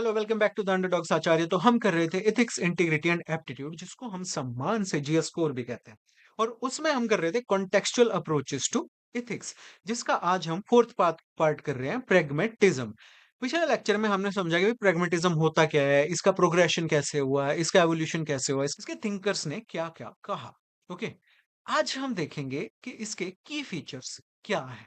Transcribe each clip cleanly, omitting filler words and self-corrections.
Hello, welcome back to the underdogs Acharya. तो हम कर रहे थे एथिक्स, इंटीग्रिटी एंड एप्टीट्यूड, जिसको हम सम्मान से जीएस स्कोर भी कहते हैं। और उसमें हम कर रहे थे कॉन्टेक्चुअल अप्रोचेस टू एथिक्स, जिसका आज हम फोर्थ पार्ट कर रहे हैं, प्रेगमेटिज्म। पिछले लेक्चर में हमने समझा कि प्रेगमेटिज्म होता क्या है, इसका प्रोग्रेशन कैसे हुआ, इसका एवोल्यूशन कैसे हुआ, इसके थिंकर्स ने क्या क्या कहा। ओके, आज हम देखेंगे कि इसके की फीचर्स क्या है।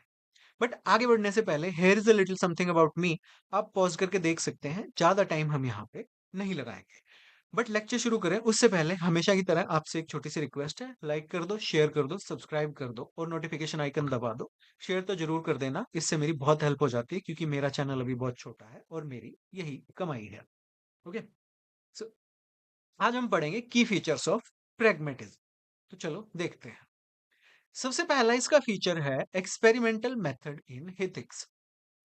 बट आगे बढ़ने से पहले here is a little something about me. आप पॉज करके देख सकते हैं, ज्यादा टाइम हम यहाँ पे नहीं लगाएंगे। बट लेक्चर शुरू करें उससे पहले हमेशा की तरह आपसे एक छोटी सी रिक्वेस्ट है, लाइक कर दो, शेयर कर दो, सब्सक्राइब कर दो और नोटिफिकेशन आइकन दबा दो। शेयर तो जरूर कर देना, इससे मेरी बहुत हेल्प हो जाती है, क्योंकि मेरा चैनल अभी बहुत छोटा है और मेरी यही कमाई है। ओके, सो आज हम पढ़ेंगे की फीचर्स ऑफ प्रेगमेटिज्म। तो चलो देखते हैं। सबसे पहला इसका फीचर है एक्सपेरिमेंटल मेथड इन एथिक्स।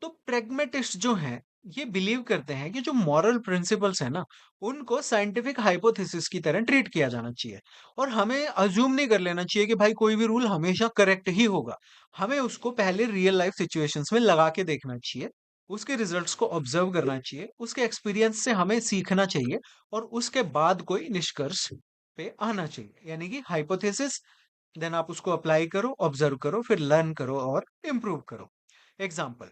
तो प्रेग्मेटिस्ट जो हैं, ये बिलीव करते हैं कि जो मॉरल प्रिंसिपल्स है ना, उनको साइंटिफिक हाइपोथेसिस की तरह ट्रीट किया जाना चाहिए। और हमें अज्यूम नहीं कर लेना चाहिए कि भाई कोई भी रूल हमेशा करेक्ट ही होगा। हमें उसको पहले रियल लाइफ सिचुएशंस में लगा के देखना चाहिए, उसके रिजल्ट्स को ऑब्जर्व करना चाहिए, उसके एक्सपीरियंस से हमें सीखना चाहिए और उसके बाद कोई निष्कर्ष पे आना चाहिए। यानी कि हाइपोथेसिस, देन आप उसको अप्लाई करो, ऑब्जर्व करो, फिर लर्न करो और इम्प्रूव करो। एग्जाम्पल,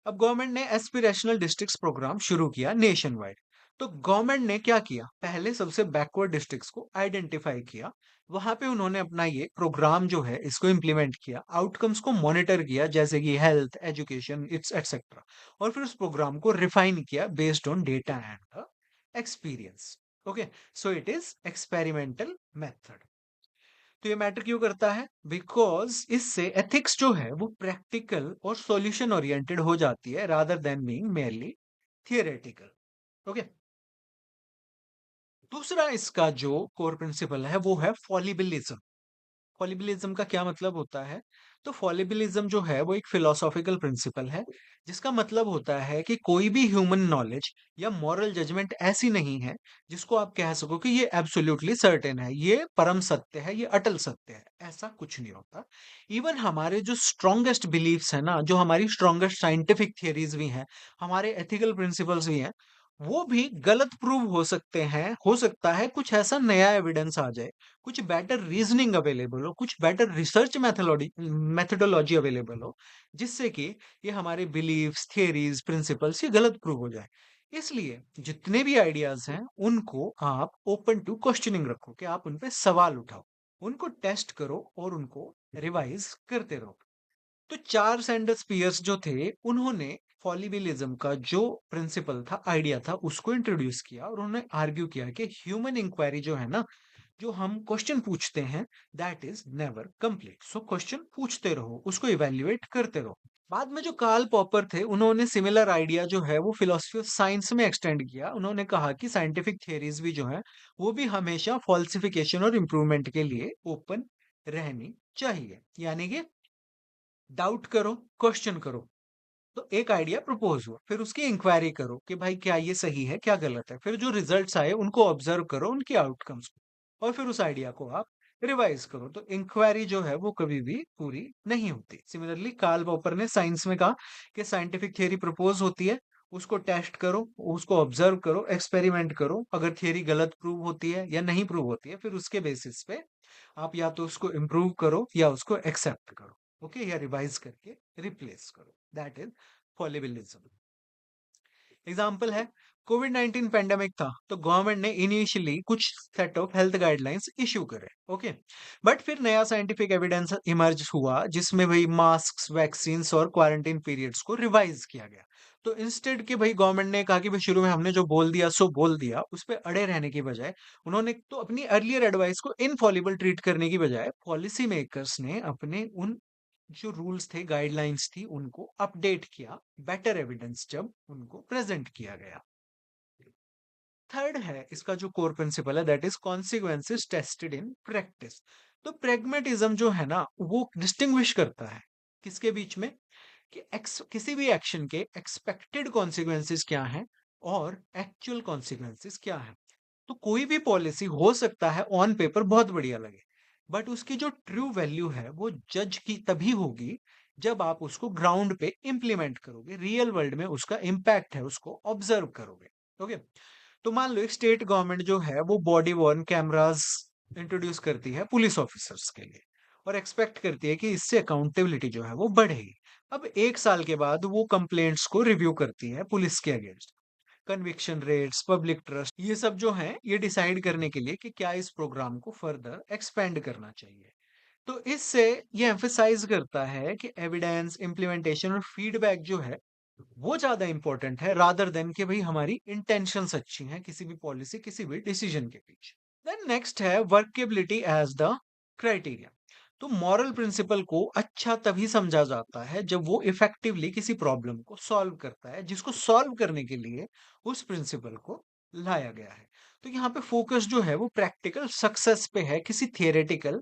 अब गवर्नमेंट ने एस्पिरेशनल डिस्ट्रिक्ट्स प्रोग्राम शुरू किया नेशन वाइड। तो गवर्नमेंट ने क्या किया, पहले सबसे बैकवर्ड डिस्ट्रिक्ट्स को आइडेंटिफाई किया, वहां पे उन्होंने अपना ये प्रोग्राम जो है इसको इम्प्लीमेंट किया, आउटकम्स को मॉनिटर किया, जैसे कि हेल्थ, एजुकेशन, इट्स एटसेट्रा। और फिर उस प्रोग्राम को रिफाइन किया based on data and experience. Okay, so it is experimental method. तो ये मैटर क्यों करता है? बिकॉज इससे एथिक्स जो है वो प्रैक्टिकल और सॉल्यूशन ओरिएंटेड हो जाती है, rather than being merely theoretical. Okay, दूसरा इसका जो कोर प्रिंसिपल है वो है फॉलिबिलिज्म। फॉलिबिलिज्म का क्या मतलब होता है? तो फॉलिबिलिज्म जो है वो एक फिलोसॉफिकल प्रिंसिपल है, जिसका मतलब होता है कि कोई भी ह्यूमन नॉलेज या मॉरल जजमेंट ऐसी नहीं है जिसको आप कह सको कि ये एब्सोल्युटली सर्टेन है, ये परम सत्य है, ये अटल सत्य है। ऐसा कुछ नहीं होता। इवन हमारे जो स्ट्रॉन्गेस्ट बिलीफ्स है ना, जो हमारी स्ट्रॉन्गेस्ट साइंटिफिक थियरीज भी हैं, हमारे एथिकल प्रिंसिपल्स भी हैं, वो भी गलत प्रूव हो सकते हैं। हो सकता है कुछ ऐसा नया एविडेंस आ जाए, कुछ बेटर रीजनिंग अवेलेबल हो, कुछ बेटर रिसर्च मेथोडोलॉजी अवेलेबल हो, जिससे कि ये हमारे बिलीव्स, थियरीज, प्रिंसिपल्स ये गलत प्रूव हो जाए। इसलिए जितने भी आइडियाज हैं उनको आप ओपन टू क्वेश्चनिंग रखो, कि आप उन पे सवाल उठाओ, उनको टेस्ट करो और उनको रिवाइज करते रहो। तो चार्ल्स सैंडर्स पियर्स जो थे, उन्होंने फॉलिबिलिज्म का जो प्रिंसिपल था, आइडिया था, उसको इंट्रोड्यूस किया और उन्होंने आर्ग्यू किया कि ह्यूमन इंक्वायरी जो है ना, जो हम क्वेश्चन पूछते हैं, that is never complete. So question पूछते रहो, उसको इवेल्युएट करते रहो। बाद में जो कार्ल पॉपर थे, उन्होंने सिमिलर आइडिया जो है वो फिलोसफी ऑफ साइंस में एक्सटेंड किया। उन्होंने कहा कि साइंटिफिक थियरीज भी जो है वो भी हमेशा फॉल्सिफिकेशन और इम्प्रूवमेंट के लिए ओपन रहनी चाहिए। यानी कि डाउट करो, क्वेश्चन करो। तो एक आइडिया प्रपोज हुआ, फिर उसकी इंक्वायरी करो कि भाई क्या ये सही है, क्या गलत है। फिर जो रिजल्ट्स आए उनको ऑब्जर्व करो, उनके आउटकम्स को, और फिर उस आइडिया को आप रिवाइज करो। तो इंक्वायरी जो है वो कभी भी पूरी नहीं होती। सिमिलरली कार्ल पॉपर ने साइंस में कहा कि साइंटिफिक थियरी प्रपोज होती है, उसको टेस्ट करो, उसको ऑब्जर्व करो, एक्सपेरिमेंट करो। अगर थियरी गलत प्रूव होती है या नहीं प्रूव होती है, फिर उसके बेसिस पे आप या तो उसको इम्प्रूव करो या उसको एक्सेप्ट करो। ओके, या रिवाइज करके रिप्लेस करो। That is फॉलिबिलिज्म। एग्जाम्पल है, कोविड-19 पेंडेमिक था, तो गवर्नमेंट ने इनिशियली कुछ set of health guidelines issue करे। ओके, बट फिर नया साइंटिफिक एविडेंस इमर्ज हुआ, जिसमें भाई मास्क, वैक्सीन और क्वारंटाइन पीरियड्स को रिवाइज किया गया। तो इंस्टेड कि भाई गवर्नमेंट ने कहा कि भाई शुरू में हमने जो बोल दिया सो बोल दिया, उस पर अड़े रहने की बजाय उन्होंने तो अपनी अर्लियर एडवाइस को इनफॉलिबल ट्रीट करने की बजाय पॉलिसी मेकर्स ने अपने उन जो रूल्स थे, गाइडलाइंस थी, उनको अपडेट किया, बेटर एविडेंस जब उनको प्रेजेंट किया गया। थर्ड है इसका जो कोर प्रिंसिपल है, that is consequences tested in practice. तो प्रेग्मेटिज्म जो है ना, वो डिस्टिंग्विश करता है किसके बीच में, कि किसी भी एक्शन के एक्सपेक्टेड कॉन्सिक्वेंसेस क्या हैं और एक्चुअल कॉन्सिक्वेंसेस क्या हैं। तो कोई भी पॉलिसी हो सकता है ऑन पेपर बहुत बढ़िया लगे, बट उसकी जो ट्रू वैल्यू है वो जज की तभी होगी जब आप उसको ग्राउंड पे इंप्लीमेंट करोगे, रियल वर्ल्ड में उसका इम्पैक्ट है उसको ऑब्जर्व करोगे। ओके। तो मान लो एक स्टेट गवर्नमेंट जो है वो बॉडी वॉर्न कैमरास इंट्रोड्यूस करती है पुलिस ऑफिसर्स के लिए और एक्सपेक्ट करती है कि इससे अकाउंटेबिलिटी जो है वो बढ़ेगी। अब 1 साल के बाद वो कंप्लेंट्स को रिव्यू करती है पुलिस के against. Conviction rates, public trust, ये सब जो है ये डिसाइड करने के लिए कि क्या इस प्रोग्राम को फर्दर एक्सपेंड करना चाहिए। तो इससे ये एम्फसाइज करता है कि एविडेंस, इम्प्लीमेंटेशन और फीडबैक जो है वो ज्यादा इंपॉर्टेंट है रादर देन कि भाई हमारी इंटेंशंस अच्छी हैं किसी भी पॉलिसी, किसी भी डिसीजन के पीछे। देन नेक्स्ट है वर्केबिलिटी एज द क्राइटेरिया। तो मॉरल प्रिंसिपल को अच्छा तभी समझा जाता है जब वो इफेक्टिवली किसी प्रॉब्लम को सॉल्व करता है, जिसको सॉल्व करने के लिए उस प्रिंसिपल को लाया गया है। तो यहाँ पे फोकस जो है वो प्रैक्टिकल सक्सेस पे है, किसी थियोरेटिकल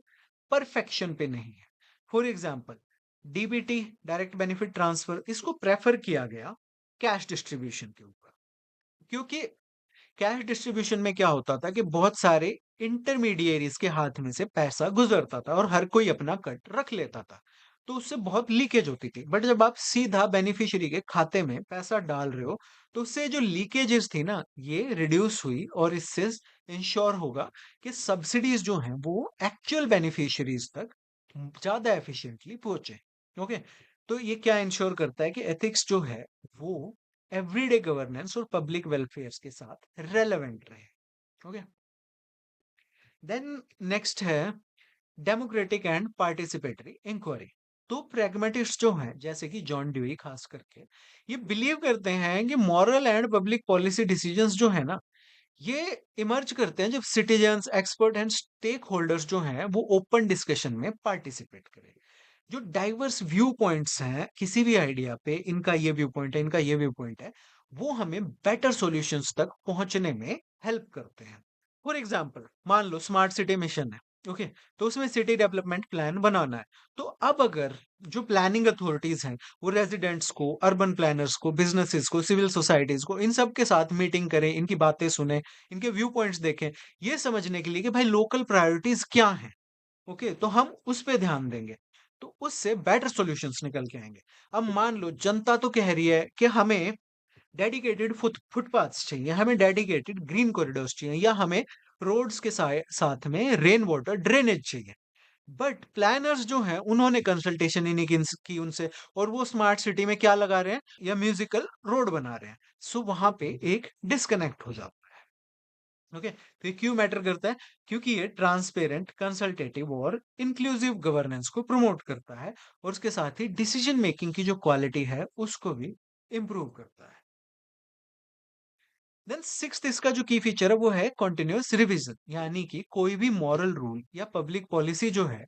परफेक्शन पे नहीं है। For example, DBT, direct benefit transfer, इसको प्रेफर किया गया कैश डिस्ट्रीब्यूशन के ऊपर, क्योंकि कैश डिस्ट्रीब्यूशन में क्या होता था कि बहुत सारे इंटरमीडिएरीज के हाथ में से पैसा गुजरता था और हर कोई अपना कट रख लेता था, तो उससे बहुत लीकेज होती थी। बट जब आप सीधा बेनिफिशियरी के खाते में पैसा डाल रहे हो तो उससे जो लीकेजेस थी ना ये रिड्यूस हुई, और इससे इंश्योर होगा कि सब्सिडीज जो हैं वो एक्चुअल बेनिफिशियरीज तक ज्यादा एफिशिएंटली पहुंचे। ओके। तो ये क्या इंश्योर करता है कि एथिक्स जो है वो एवरीडे गवर्नेंस और पब्लिक वेलफेयर के साथ रेलेवेंट रहे। ओके। देन नेक्स्ट है डेमोक्रेटिक एंड पार्टिसिपेटरी इंक्वायरी। तो प्रैग्मेटिस्ट जो हैं जैसे कि जॉन ड्यूई खास करके, ये बिलीव करते हैं कि moral and public policy decisions जो है ना ये इमर्ज करते हैं जब citizens, expert and stakeholders जो हैं वो ओपन डिस्कशन में पार्टिसिपेट करें। जो डाइवर्स व्यू पॉइंट्स हैं किसी भी आइडिया पे, इनका ये व्यू पॉइंट है, इनका ये व्यू पॉइंट है, वो हमें बेटर सॉल्यूशंस तक पहुंचने में हेल्प करते हैं। फॉर एग्जांपल, मान लो स्मार्ट सिटी मिशन है। ओके। तो उसमें सिटी डेवलपमेंट प्लान बनाना है। तो अब अगर जो प्लानिंग अथॉरिटीज हैं वो रेजिडेंट्स को, अर्बन प्लानर्स को, बिजनेसेस को, सिविल सोसाइटीज को, इन सब के साथ मीटिंग करें, इनकी बातें सुने, इनके व्यू पॉइंट्स देखें, ये समझने के लिए कि भाई लोकल प्रायोरिटीज क्या हैं। ओके, तो हम उस पे ध्यान देंगे, तो उससे बेटर सॉल्यूशंस निकल के आएंगे। अब मान लो जनता तो कह रही है कि हमें डेडिकेटेड फुटपाथ्स चाहिए, हमें डेडिकेटेड ग्रीन कॉरिडोर्स चाहिए, या हमें रोड्स के साथ में रेन वाटर ड्रेनेज चाहिए। बट प्लानर्स जो हैं उन्होंने कंसल्टेशन ही नहीं की उनसे, और वो स्मार्ट सिटी में क्या लगा रहे हैं, या म्यूजिकल रोड बना रहे हैं। सो वहां पे एक डिस्कनेक्ट हो जाता है। ओके। तो ये क्यों मैटर करता है? क्योंकि ये ट्रांसपेरेंट, कंसल्टेटिव और इंक्लूसिव गवर्नेंस को प्रमोट करता है, और उसके साथ ही डिसीजन मेकिंग की जो क्वालिटी है उसको भी इंप्रूव करता है। देन सिक्स्थ इसका जो की फीचर है वो है कॉन्टिन्यूअस रिवीजन, यानी कि कोई भी मॉरल रूल या पब्लिक पॉलिसी जो है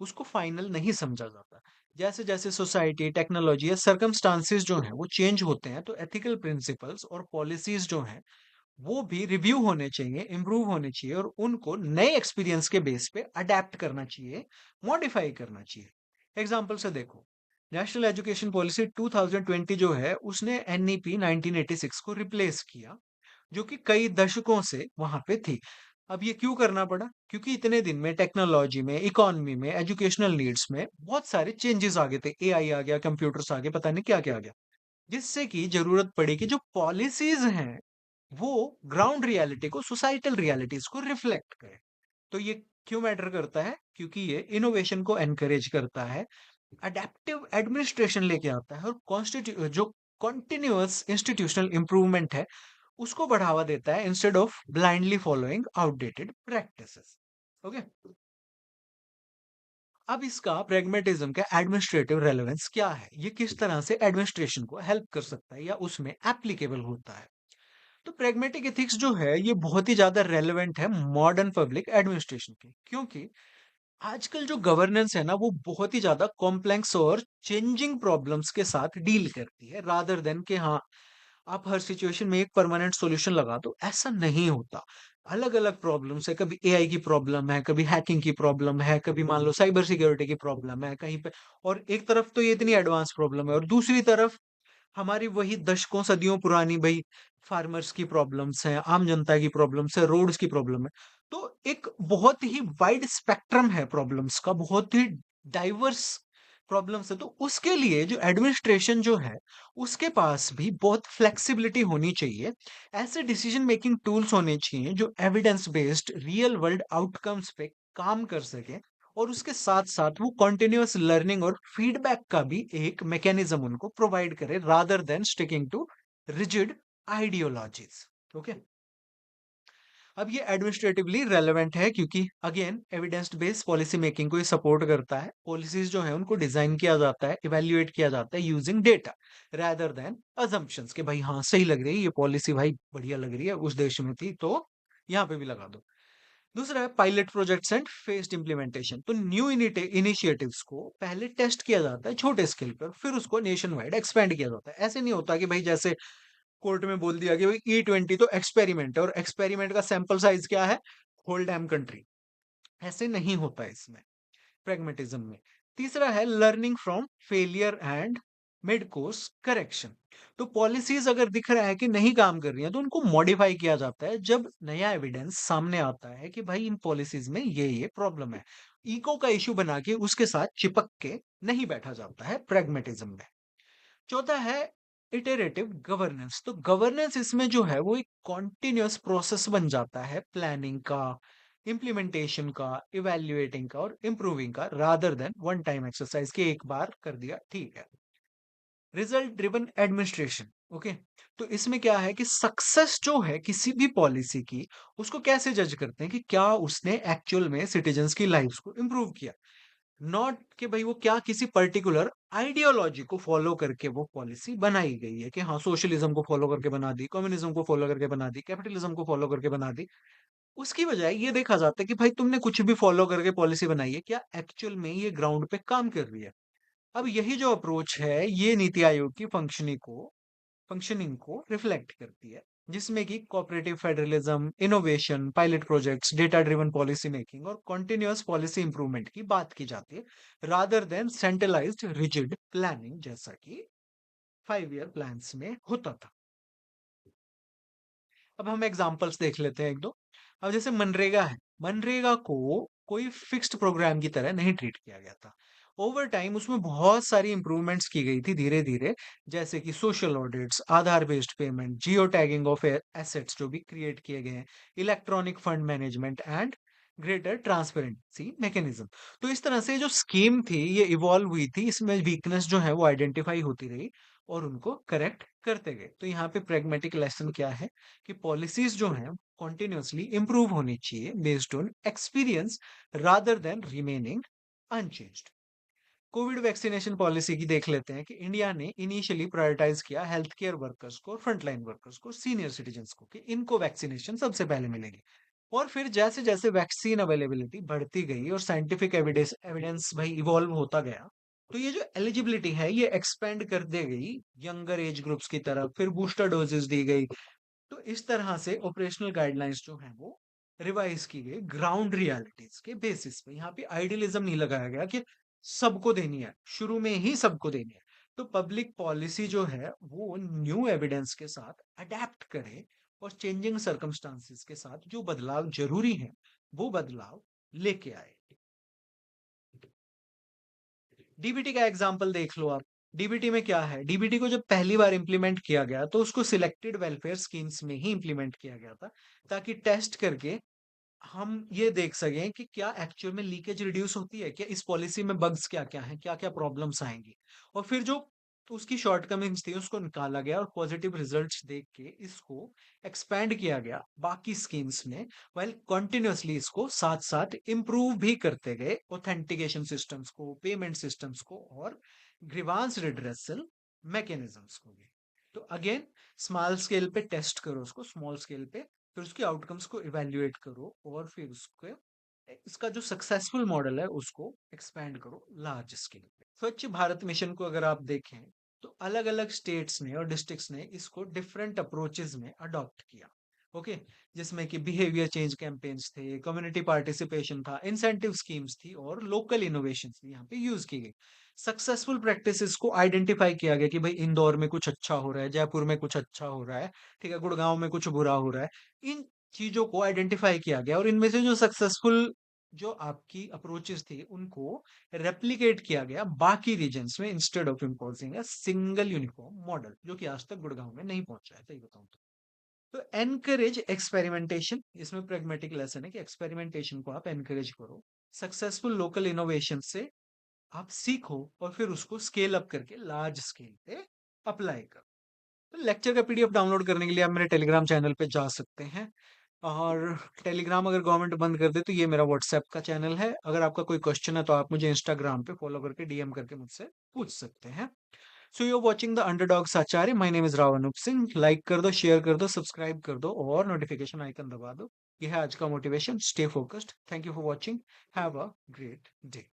उसको फाइनल नहीं समझा जाता। जैसे जैसे सोसाइटी, टेक्नोलॉजी या सर्कमस्टांसेस जो हैं वो चेंज होते हैं, तो एथिकल प्रिंसिपल्स और पॉलिसीज जो हैं वो भी रिव्यू होने चाहिए, इम्प्रूव होने चाहिए, और उनको नए एक्सपीरियंस के बेस पे अडेप्ट करना चाहिए, मॉडिफाई करना चाहिए। एग्जाम्पल से देखो, नेशनल एजुकेशन पॉलिसी 2020 जो है उसने एनईपी 1986 को रिप्लेस किया, जो कि कई दशकों से वहां पे थी। अब ये क्यों करना पड़ा? क्योंकि इतने दिन में टेक्नोलॉजी में, इकोनॉमी में, एजुकेशनल नीड्स में बहुत सारे चेंजेस आ गए थे, एआई आ गया, कंप्यूटर्स आ गए, पता नहीं क्या क्या आ गया, जिससे कि जरूरत पड़ी कि जो पॉलिसीज हैं वो ग्राउंड रियलिटी को, सोसाइटल रियलिटीज को रिफ्लेक्ट करे। तो ये क्यों मैटर करता है? क्योंकि ये इनोवेशन को एनकरेज करता है, अडेप्टिव एडमिनिस्ट्रेशन लेके आता है, और कॉन्स्टिट्यू जो कॉन्टिन्यूअस इंस्टीट्यूशनल इंप्रूवमेंट है उसको बढ़ावा देता है, instead of blindly following outdated practices. Okay. अब इसका प्रेगमेटिज्म का एडमिनिस्ट्रेटिव रेलेवेंस क्या है, ये किस तरह से एडमिनिस्ट्रेशन को हेल्प कर सकता है या उसमें एप्लीकेबल होता है। तो प्रेगमेटिक एथिक्स जो है ये बहुत ही ज्यादा रेलेवेंट है मॉडर्न पब्लिक एडमिनिस्ट्रेशन की, क्योंकि आजकल जो गवर्नेंस है ना वो बहुत ही ज्यादा कॉम्प्लेक्स और चेंजिंग प्रॉब्लम्स के साथ डील करती है, रादर देन कि हाँ आप हर सिचुएशन में एक परमानेंट सॉल्यूशन लगा दो, ऐसा नहीं होता। अलग अलग प्रॉब्लम्स है, कभी एआई की प्रॉब्लम है, कभी हैकिंग की प्रॉब्लम है, कभी मान लो साइबर सिक्योरिटी की प्रॉब्लम है कहीं पे, और एक तरफ तो ये इतनी एडवांस प्रॉब्लम है, और दूसरी तरफ हमारी वही दशकों सदियों पुरानी भाई फार्मर्स की प्रॉब्लम्स हैं, आम जनता की प्रॉब्लम्स है, रोड्स की प्रॉब्लम है। तो एक बहुत ही वाइड स्पेक्ट्रम है प्रॉब्लम्स का, बहुत ही डाइवर्स प्रॉब्लम्स है, तो उसके लिए जो एडमिनिस्ट्रेशन जो है, उसके पास भी बहुत फ्लेक्सिबिलिटी होनी चाहिए। ऐसे डिसीजन मेकिंग टूल्स होने चाहिए जो evidence based real world outcomes पे काम कर सके, और उसके साथ-साथ वो कंटीन्यूअस लर्निंग और फीडबैक का भी एक मैकेनिज्म उनको प्रोवाइड करे, rather than sticking to rigid ideologies. Okay. अब ये एडमिनिस्ट्रेटिवली रेलेवेंट है क्योंकि again evidence based policy making को ये सपोर्ट करता है। पॉलिसीज जो है उनको डिजाइन किया जाता है, इवैल्यूएट किया जाता है using data rather than assumptions कि भाई हाँ सही लग रही है ये पॉलिसी, भाई बढ़िया लग रही है, उस देश में थी तो यहाँ पे भी लगा दो। दूसरा है pilot projects and faced implementation. तो न्यू इनिशिएटिव्स को पहले टेस्ट किया जाता है छोटे स्केल पर, फिर उसको नेशन वाइड एक्सपेंड किया जाता है। ऐसे नहीं होता कि भाई जैसे कोर्ट में बोल दिया कि भाई E20 तो एक्सपेरिमेंट है, और एक्सपेरिमेंट का सैंपल साइज क्या है, होल डैम कंट्री। ऐसे नहीं होता है इसमें, प्रैग्मेटिज्म में। तीसरा है learning from failure and mid course correction. तो पॉलिसीज अगर दिख रहा है कि नहीं काम कर रही है तो उनको मॉडिफाई किया जाता है जब नया एविडेंस सामने आता है कि भाई इन पॉलिसीज में ये प्रॉब्लम है। इको का इश्यू बना के उसके साथ चिपक के नहीं बैठा जाता है प्रैग्मेटिज्म में। चौथा है इटरेटिव गवर्नेंस। तो गवर्नेंस इसमें जो है वो एक कॉन्टिन्यूअस प्रोसेस बन जाता है, प्लानिंग का, इम्प्लीमेंटेशन का, इवैल्यूएटिंग का और इम्प्रूविंग का, rather than one time exercise के एक बार कर दिया ठीक है। Result driven administration. ओके। तो इसमें क्या है कि सक्सेस जो है किसी भी पॉलिसी की, उसको कैसे जज करते हैं कि क्या उसने एक्चुअल में सिटीजन्स की लाइफ्स को इम्प्रूव किया, नॉट कि भाई वो क्या किसी पर्टिकुलर आइडियोलॉजी को फॉलो करके वो पॉलिसी बनाई गई है कि हाँ सोशलिज्म को फॉलो करके बना दी, कम्युनिज्म को फॉलो करके बना दी, कैपिटलिज्म को फॉलो करके बना दी। उसकी बजाय ये देखा जाता है कि भाई तुमने कुछ भी फॉलो करके पॉलिसी बनाई है, क्या एक्चुअल में ये ग्राउंड पे काम कर रही है। अब यही जो अप्रोच है ये नीति आयोग की फंक्शनिंग को रिफ्लेक्ट करती है, जिसमें कि cooperative federalism, innovation, pilot projects, data driven policy making और कॉन्टिन्यूअस पॉलिसी इंप्रूवमेंट की बात की जाती है, rather than centralised rigid planning जैसा कि 5 ईयर प्लान्स में होता था। अब हम एग्जांपल्स देख लेते हैं एक दो। अब जैसे मनरेगा है, मनरेगा को कोई फिक्स्ड प्रोग्राम की तरह नहीं ट्रीट किया गया था। ओवर टाइम उसमें बहुत सारी इंप्रूवमेंट्स की गई थी धीरे धीरे, जैसे कि social audits, Aadhaar based payment, geo tagging of assets जो भी क्रिएट किए गए हैं, electronic fund management and greater transparency mechanism. तो इस तरह से जो स्कीम थी ये इवॉल्व हुई थी, इसमें वीकनेस जो है वो आइडेंटिफाई होती रही और उनको करेक्ट करते गए। तो यहाँ पे प्रेगमेटिक लेसन क्या है कि पॉलिसीज जो हैं कॉन्टिन्यूअसली इंप्रूव होनी चाहिए based on experience rather than remaining unchanged. Covid vaccination policy की देख लेते हैं कि इंडिया ने इनिशियली प्रायोरिटाइज किया हेल्थ केयर वर्कर्स को, फ्रंटलाइन वर्कर्स को, सीनियर सिटीजन्स को कि इनको वैक्सीनेशन सबसे पहले मिलेगी। और फिर जैसे जैसे वैक्सीन अवेलेबिलिटी बढ़ती गई और साइंटिफिक एविडेंस एविडेंस भाई इवॉल्व होता गया, तो ये जो एलिजिबिलिटी है ये एक्सपेंड कर दी गई यंगर एज ग्रुप्स की तरफ, फिर बूस्टर डोजेस दी गई। तो इस तरह से ऑपरेशनल गाइडलाइंस जो है वो रिवाइज की गई ग्राउंड रियलिटीज के बेसिस पे। यहाँ पे आइडियलिज्म नहीं लगाया गया कि सबको देनी है, शुरू में ही सबको देनी है। तो पब्लिक पॉलिसी जो है वो न्यू एविडेंस के साथ अडेप्ट करे और चेंजिंग सर्कमस्टांसिस के साथ जो बदलाव जरूरी है वो बदलाव लेके आए। डीबीटी का एग्जाम्पल देख लो आप। डीबीटी में क्या है, डीबीटी को जब पहली बार इंप्लीमेंट किया गया तो उसको सिलेक्टेड वेलफेयर स्कीम्स में ही इंप्लीमेंट किया गया था, ताकि टेस्ट करके हम ये देख सकें कि क्या एक्चुअल में लीकेज रिड्यूस होती है, क्या इस पॉलिसी में बग्स क्या क्या हैं, क्या क्या प्रॉब्लम्स आएंगी। और फिर जो उसकी शॉर्टकमिंग्स थी उसको निकाला गया और पॉजिटिव रिजल्ट्स देख के इसको एक्सपैंड किया गया बाकी स्कीम्स में, वाइल कंटिन्यूअसली इसको साथ साथ इम्प्रूव भी करते गए ऑथेंटिकेशन सिस्टम्स को, पेमेंट सिस्टम्स को और ग्रीवांस रिड्रेसल मैकेनिज्म्स को भी। तो अगेन स्मॉल स्केल पे टेस्ट करो उसको, स्मॉल स्केल पे फिर उसके आउटकम्स को इवेल्युएट करो और फिर उसके इसका जो सक्सेसफुल मॉडल है उसको एक्सपैंड करो लार्ज स्केल पे। स्वच्छ भारत मिशन को अगर आप देखें तो अलग अलग स्टेट्स ने और डिस्ट्रिक्ट्स ने इसको डिफरेंट अप्रोचेस में अडॉप्ट किया। ओके। जिसमें कि बिहेवियर चेंज कैंपेन्स थे, कम्युनिटी पार्टिसिपेशन था, इंसेंटिव स्कीम्स थी और लोकल इनोवेशन भी यहाँ पे यूज की गई। सक्सेसफुल प्रैक्टिसेस को आइडेंटिफाई किया गया कि भाई इंदौर में कुछ अच्छा हो रहा है, जयपुर में कुछ अच्छा हो रहा है, ठीक है, गुड़गांव में कुछ बुरा हो रहा है। इन चीजों को आइडेंटिफाई किया गया और इनमें से जो सक्सेसफुल जो आपकी अप्रोचेस थी उनको रेप्लिकेट किया गया बाकी रीजन्स में instead of imposing a single uniform model, जो कि आज तक गुड़गांव में नहीं पहुंचा है, सही बताऊं तो एनकरेज एक्सपेरिमेंटेशन, इसमें प्रेगमेटिक लेसन है कि एक्सपेरिमेंटेशन को आप एनकरेज करो। सक्सेसफुल लोकल इनोवेशन से आप सीखो और फिर उसको स्केल अप करके लार्ज स्केल पे अप्लाई करो। तो लेक्चर का पीडीएफ डाउनलोड करने के लिए आप मेरे टेलीग्राम चैनल पे जा सकते हैं। और टेलीग्राम अगर गवर्नमेंट बंद कर दे तो ये मेरा व्हाट्सएप का चैनल है। अगर आपका कोई क्वेश्चन है तो आप मुझे इंस्टाग्राम पे फॉलो करके डीएम करके मुझसे पूछ सकते हैं। So you are watching the underdogs Acharya, my name is Rao Anoop Singh. Like कर दो, शेयर कर दो, सब्सक्राइब कर दो और नोटिफिकेशन आइकन दबा दो। ये है आज का motivation. Stay focused. Thank you for watching. Have a great day.